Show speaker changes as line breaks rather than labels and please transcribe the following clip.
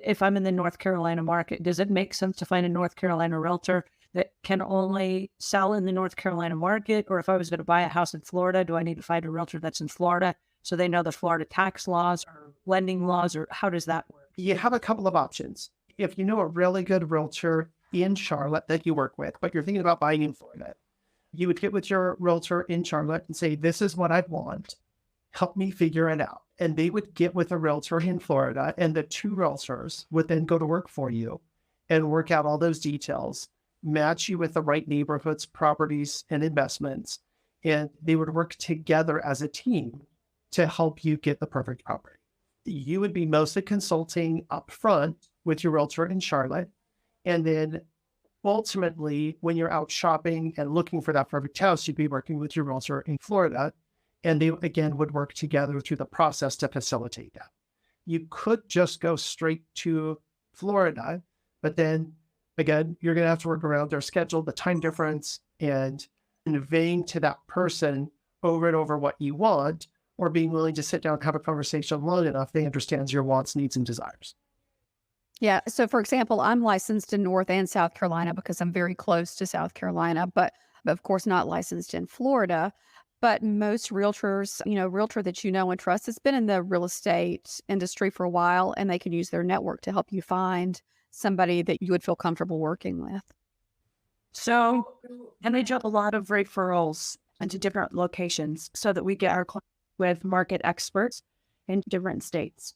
if I'm in the North Carolina market, does it make sense to find a North Carolina realtor that can only sell in the North Carolina market? Or if I was going to buy a house in Florida, do I need to find a realtor that's in Florida so they know the Florida tax laws or lending laws, or how does that work?
You have a couple of options. If you know a really good realtor in Charlotte that you work with, but you're thinking about buying in Florida, you would get with your realtor in Charlotte and say, this is what I want. Help me figure it out. And they would get with a realtor in Florida, and the two realtors would then go to work for you and work out all those details, match you with the right neighborhoods, properties, and investments. And they would work together as a team to help you get the perfect property. You would be mostly consulting upfront with your realtor in Charlotte. And then ultimately, when you're out shopping and looking for that perfect house, you'd be working with your realtor in Florida. And they, again, would work together through the process to facilitate that. You could just go straight to Florida, but then, again, you're going to have to work around their schedule, the time difference, and conveying to that person over and over what you want, or being willing to sit down and have a conversation long enough they understand your wants, needs, and desires.
Yeah. So, for example, I'm licensed in North and South Carolina because I'm very close to South Carolina, but of course not licensed in Florida. But most realtors, realtor that you know and trust has been in the real estate industry for a while, and they can use their network to help you find somebody that you would feel comfortable working with.
So, and they do a lot of referrals into different locations so that we get our clients with market experts in different states.